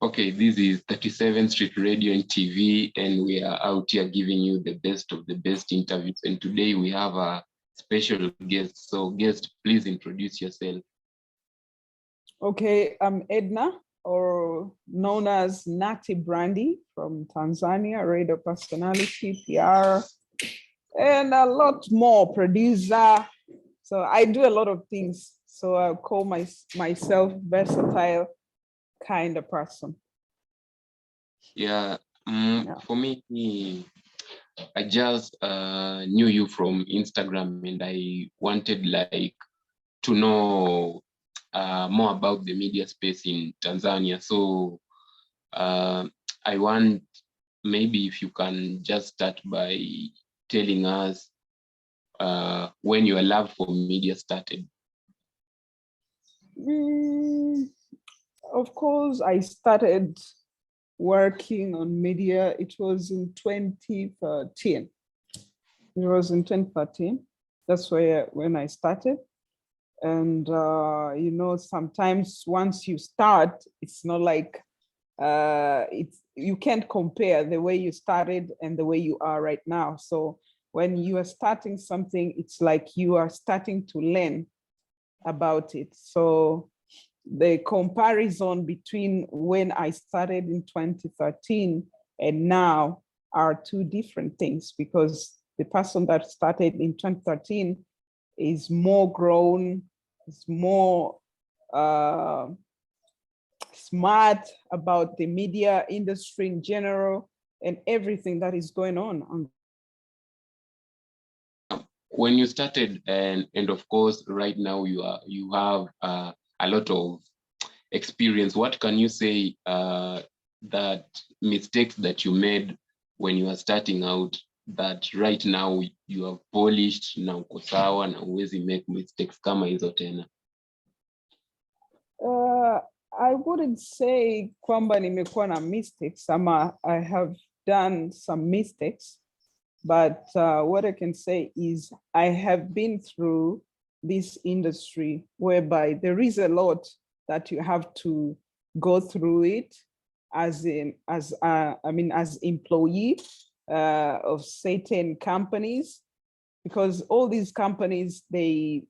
Okay, this is 37th Street Radio and TV, and we are out here giving you the best of the best interviews. And today we have a special guest. So, guest, please introduce yourself. Okay, I'm Edna, or known as Natty Brandy from Tanzania, radio personality, PR, and a lot more, producer. So I do a lot of things. So I call myself versatile kind of person. Yeah, for me, I just knew you from Instagram, and I wanted to know more about the media space in Tanzania. So I want maybe if you can just start by telling us when your love for media started. Of course, I started working on media. It was in 2013. It was in 2013. That's when I started. And you know, sometimes once you start, it's not like you can't compare the way you started and the way you are right now. So when you are starting something, it's like you are starting to learn about it. So the comparison between when I started in 2013 and now are two different things, because the person that started in 2013 is more grown, is more smart about the media industry in general and everything that is going on. When you started, and of course right now you have a lot of experience, what can you say that mistakes that you made when you were starting out that right now you have polished na uko sawa na huwezi make mistakes kama hizo tena? I wouldn't say kwamba nimekuwa na mistakes, ama I have done some mistakes, but what I can say is I have been through this industry whereby there is a lot that you have to go through it as employee of certain companies, because all these companies, they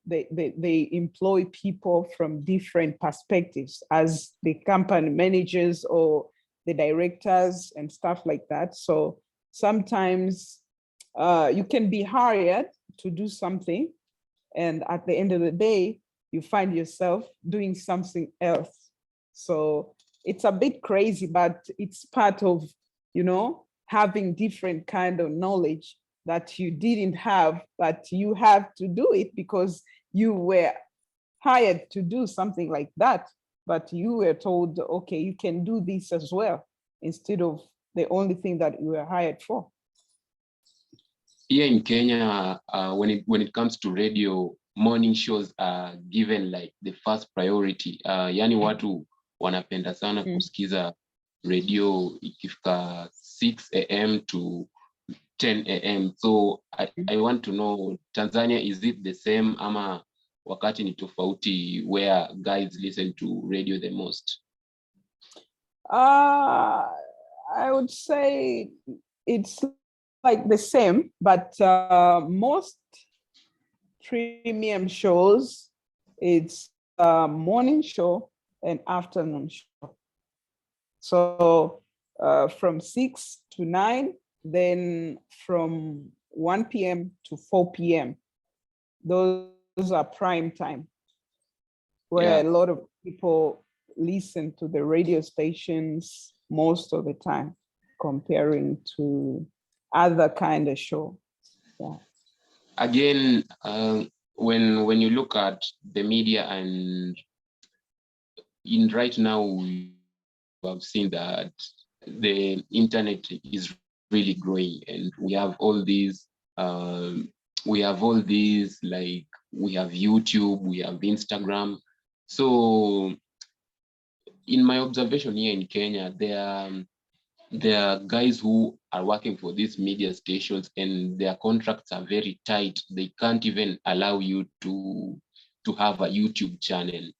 employ people from different perspectives as the company managers or the directors and stuff like that. So sometimes you can be hired to do something, and at the end of the day, you find yourself doing something else. So it's a bit crazy, but it's part of, you know, having different kind of knowledge that you didn't have, but you have to do it because you were hired to do something like that, but you were told, okay, you can do this as well, instead of the only thing that you were hired for. Here in Kenya, when it comes to radio, morning shows are given like the first priority. Yani watu wanapenda sana kusikiza radio ikifika 6 a.m. to 10 a.m. So I want to know, Tanzania, is it the same ama wakati ni tofauti where guys listen to radio the most? I would say it's like the same, but most premium shows, it's morning show and afternoon show. So from 6 to 9, then from 1 p.m. to 4 p.m. Those are prime time, where a lot of people listen to the radio stations most of the time, comparing to other kind of show. Yeah. Again, when you look at the media, and in right now we have seen that the internet is really growing, and we have all these like we have YouTube, we have Instagram. So in my observation here in Kenya, there are guys who are working for these media stations, and their contracts are very tight. They can't even allow you to have a YouTube channel.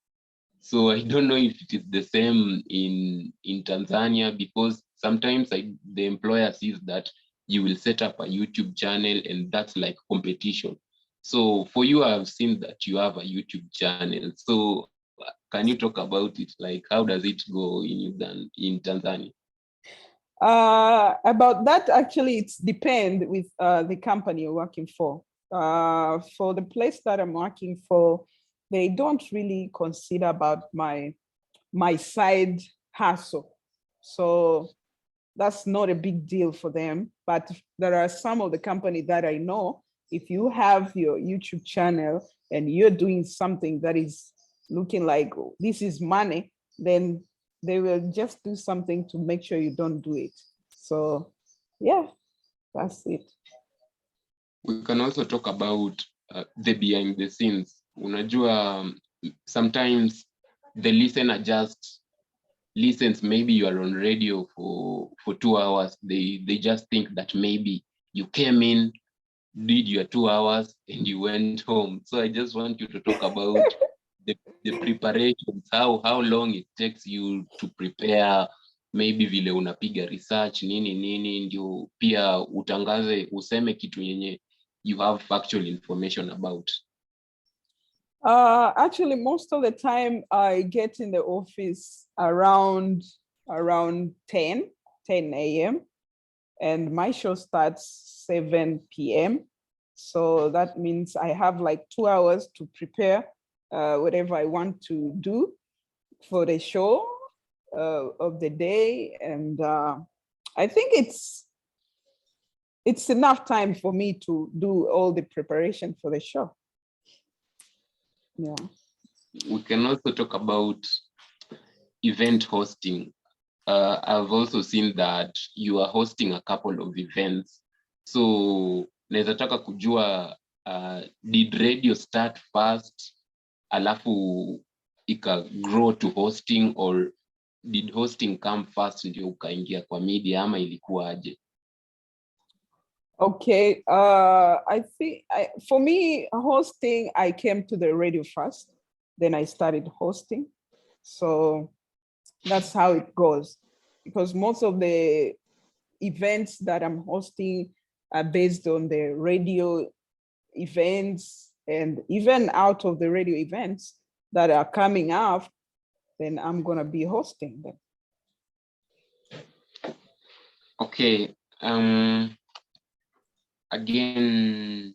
So I don't know if it is the same in Tanzania, because sometimes the employer sees that you will set up a YouTube channel and that's like competition. So for you, I've seen that you have a YouTube channel. So can you talk about it? Like, how does it go in Tanzania? About that, actually, it's depend with the company you're working for. For the place that I'm working for, they don't really consider about my side hustle. So that's not a big deal for them. But there are some of the company that I know, if you have your YouTube channel and you're doing something that is looking like, oh, this is money, then they will just do something to make sure you don't do it. So yeah, that's it. We can also talk about the behind the scenes. Unajua, sometimes the listener just listens. Maybe you are on radio for 2 hours. They just think that maybe you came in, did your 2 hours, and you went home. So I just want you to talk about the preparations, how long it takes you to prepare, maybe vile unapiga research nini ndio pia utangaze, useme kitu yenye you have factual information about. Actually, most of the time I get in the office around 10 a.m. and my show starts 7 p.m. So that means I have like 2 hours to prepare whatever I want to do for the show of the day. And I think it's enough time for me to do all the preparation for the show. Yeah. We can also talk about event hosting. I've also seen that you are hosting a couple of events. So naweza taka kujua, did radio start first alafu ika grow to hosting, or did hosting come first ndio ukaingia kwa media, ama ilikuwaje? Okay, I think for me, hosting, I came to the radio first, then I started hosting. So that's how it goes, because most of the events that I'm hosting are based on the radio events, and even out of the radio events that are coming up, then I'm gonna be hosting them. Okay, again,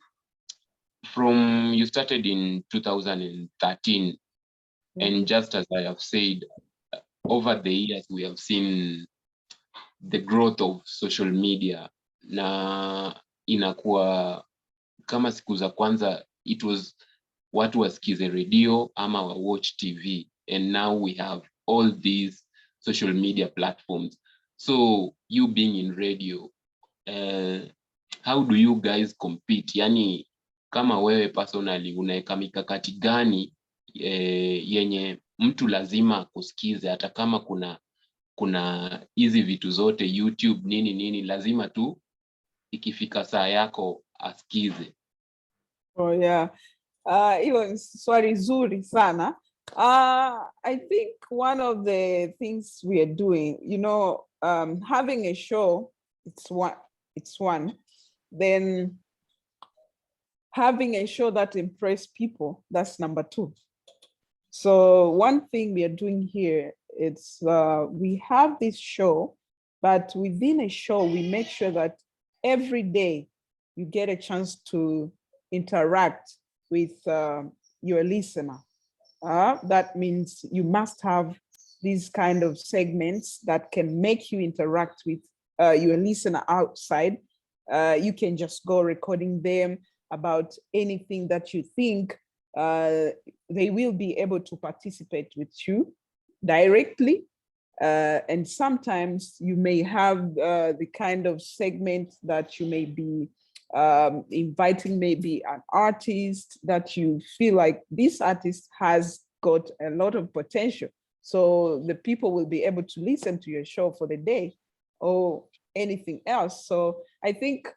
from you started in 2013, and just as I have said, over the years we have seen the growth of social media, na inakuwa kama siku za kwanza it was watu wasikize radio ama wa watch TV, and now we have all these social media platforms. So you being in radio, how do you guys compete? Yani kama wewe personally unaweka mikakati gani yenye mtu lazima kusikize, hata kama kuna hizi vitu zote YouTube nini lazima tu ikifika saa yako asikize? Oh yeah, hilo ni swali zuri sana. I think one of the things we are doing, having a show, it's one. Then having a show that impress people, that's number two. So one thing we are doing here, it's we have this show, but within a show, we make sure that every day you get a chance to interact with your listener. That means you must have these kind of segments that can make you interact with your listener outside. You can just go recording them about anything that you think they will be able to participate with you directly. And sometimes you may have the kind of segment that you may be inviting maybe an artist that you feel like this artist has got a lot of potential. So the people will be able to listen to your show for the day or anything else. So I think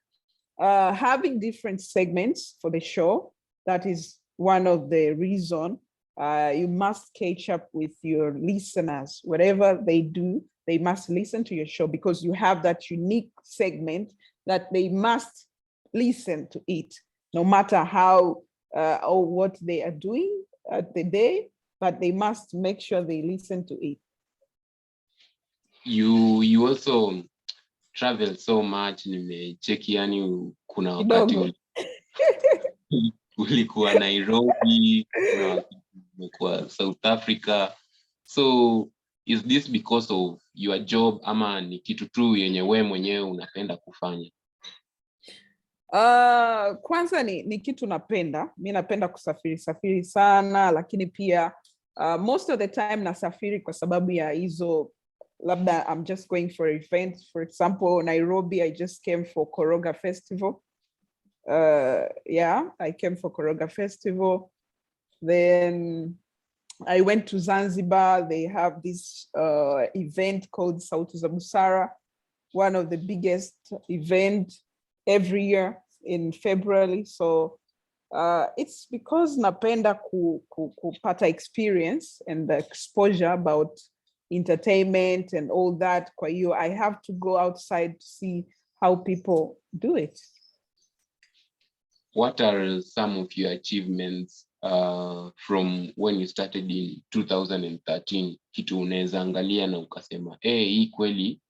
having different segments for the show, that is one of the reasons You must catch up with your listeners. Whatever they do, they must listen to your show because you have that unique segment that they must listen to it, no matter how or what they are doing at the day, but they must make sure they listen to it. You also travel so much. Nimecheki yani kuna wakati ulikuwa Nairobi, kuna wakati ulikuwa South Africa. So is this because of your job ama ni kitu tu yenye wewe mwenyewe unapenda kufanya? Kwanza ni kitu napenda. Mi napenda kusafiri sana, lakini pia most of the time nasafiri kwa sababu ya hizo, labda I'm just going for events. For example, Nairobi, I just came for Koroga Festival. Yeah, I came for Koroga Festival. Then I went to Zanzibar. They have this event called Sauti za Busara, one of the biggest event every year in February. So it's because napenda kupata experience and the exposure about entertainment and all that. Kwa hiyo, I have to go outside to see how people do it. What are some of your achievements from when you started in 2013? Kitu unaweza angalia na ukasema, hii kweli,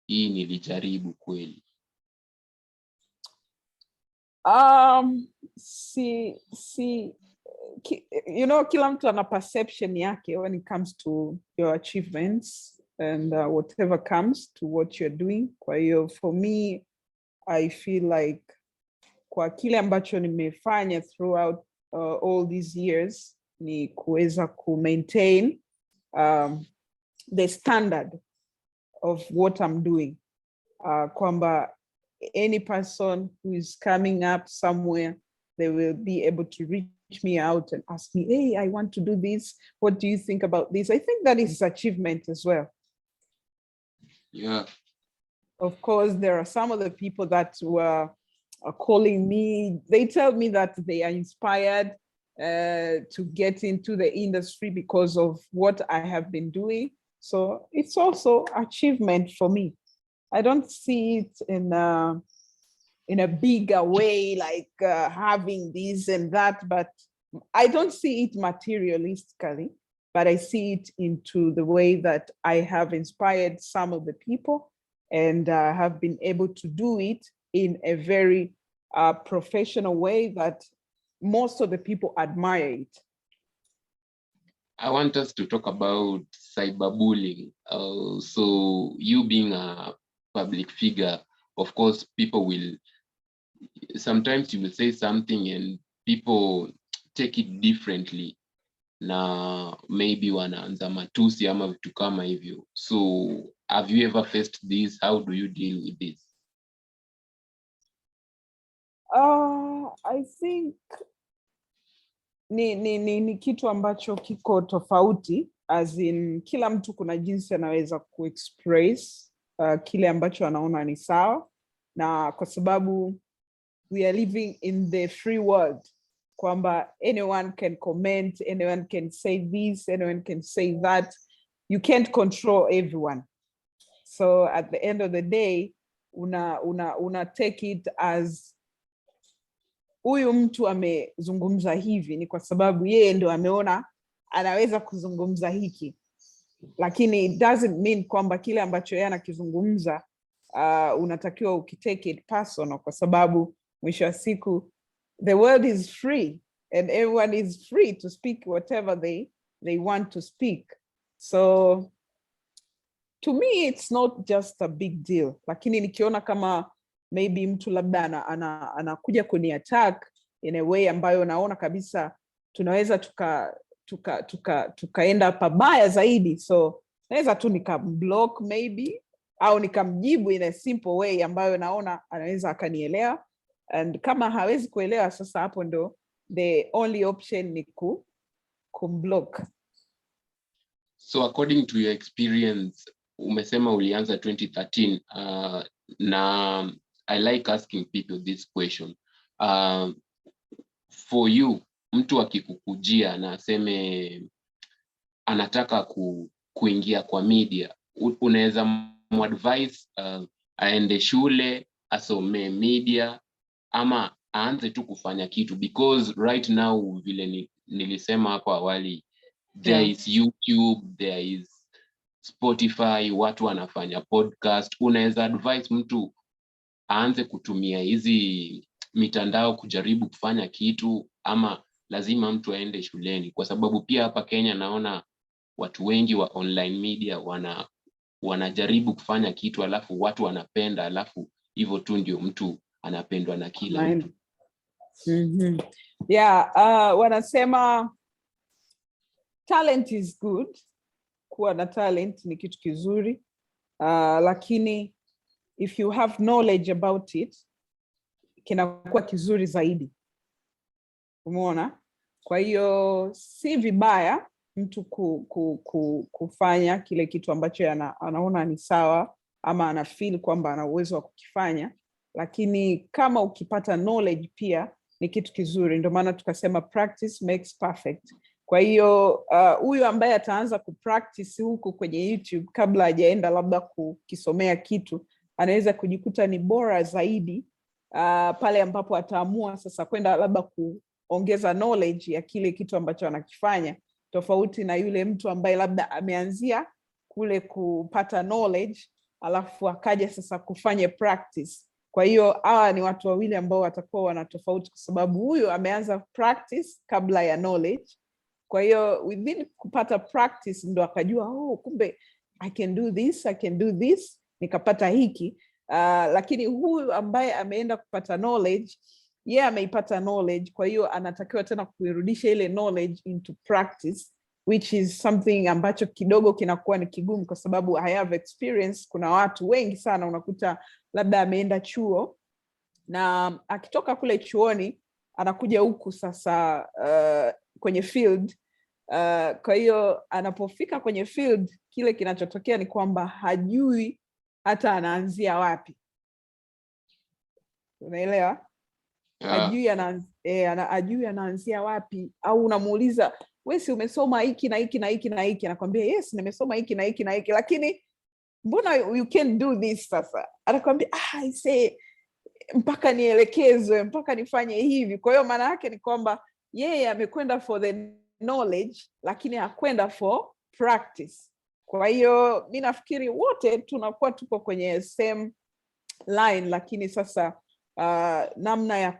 hii nilijaribu kweli. You know, kila mtu ana perception yake when it comes to your achievements and whatever comes to what you're doing. Kwa hiyo, for me, I feel like kwa kile ambacho nimefanya throughout all these years ni kuweza maintain the standard of what I'm doing. Kwamba any person who is coming up somewhere, they will be able to reach me out and ask me, hey, I want to do this. What do you think about this? I think that is achievement as well. Yeah. Of course, there are some of the people that were calling me. They tell me that they are inspired to get into the industry because of what I have been doing. So it's also achievement for me. I don't see it in a bigger way, like having this and that, but I don't see it materialistically, but I see it into the way that I have inspired some of the people and have been able to do it in a very professional way that most of the people admire it. I want us to talk about cyberbullying. So you being a public figure, of course, people will, sometimes you will say something and people take it differently. Na maybe wanaanza matusi ama vitu kama hivyo. So have you ever faced this? How do you deal with this? I think ni kitu ambacho kiko tofauti, as in kila mtu kuna jinsi anaweza kuexpress kile ambacho anaona ni sawa, na kwa sababu we are living in the free world, kwamba anyone can comment, anyone can say this, anyone can say that. You can't control everyone. So at the end of the day, una take it as huyu mtu amezungumza hivi ni kwa sababu yeye ndo ameona anaweza kuzungumza hiki, lakini it doesn't mean kwamba kile ambacho yeye anakizungumza unatakiwa ukitake it personal, kwa sababu mwisho wa siku the world is free and everyone is free to speak whatever they want to speak. So to me it's not just a big deal, lakini nikiona kama maybe mtu labda anakuja kuni attack in a way ambayo naona kabisa tunaweza tukaenda pabaya zaidi, so naweza tu nikamblock maybe, au nikamjibu in a simple way ambayo naona anaweza akanielewa, and kama hawezi kuelewa, sasa hapo ndo the only option ni kumblock. So according to your experience, umesema ulianza 2013, na I like asking people this question. For you, mtu akikukujia na aseme anataka kuingia kwa media, unaweza muadvise aende shule, asome media, ama aanze tu kufanya kitu? Because right now vile nilisema hapo awali, there is YouTube, there is Spotify, watu wanafanya podcast. Unaweza advise mtu aanze kutumia hizi mitandao kujaribu kufanya kitu, ama lazima mtu aende shuleni? Kwa sababu pia hapa Kenya naona watu wengi wa online media wanajaribu kufanya kitu, alafu watu wanapenda, alafu hivyo tu ndio mtu anapendwa na kila mtu. Wanasema talent is good. Kuwa na talent ni kitu kizuri, lakini if you have knowledge about it, kinakuwa kizuri zaidi. Umeona? Kwa hiyo si vibaya mtu kufanya kile kitu ambacho anaona ni sawa, ama ana feel kwamba ana uwezo wa kukifanya, lakini kama ukipata knowledge pia ni kitu kizuri. Ndio maana tukasema practice makes perfect. Kwa hiyo huyu ambaye ataanza kupractice huku kwenye YouTube kabla hajaenda labda kukisomea kitu, anaweza kujikuta ni bora zaidi pale ambapo ataamua sasa kwenda labda kuongeza knowledge ya kile kitu ambacho anakifanya, tofauti na yule mtu ambaye labda ameanzia kule kupata knowledge alafu akaja sasa kufanya practice. Kwa hiyo hawa ni watu wawili ambao watakuwa wana tofauti, kwa sababu huyu ameanza practice kabla ya knowledge. Kwa hiyo within kupata practice ndo akajua kumbe I can do this, nikapata hiki. Lakini huyu ambaye ameenda kupata knowledge, ameipata knowledge, kwa hiyo anatakiwa tena kuirudisha ile knowledge into practice, which is something ambacho kidogo kinakuwa ni kigumu, kwa sababu I have experience. Kuna watu wengi sana unakuta labda ameenda chuo, na akitoka kule chuoni anakuja huku sasa kwenye field. Kwa hiyo anapofika kwenye field, kile kinachotokea ni kwamba hajui hata anaanzia wapi. Unaelewa? Hajui anaanzia wapi. Au unamuuliza, wewe si umesoma hiki na hiki na hiki na hiki? Anakuambia yes, nimesoma hiki na hiki na hiki, lakini mbona you can do this? Sasa anakuambia I say mpaka nielekezwe, mpaka nifanye hivi. Kwa hiyo maana yake ni kwamba yeye amekwenda for the knowledge, lakini hakwenda for practice. Kwa hiyo mimi nafikiri wote tunakuwa tuko kwenye same line, lakini sasa namna ya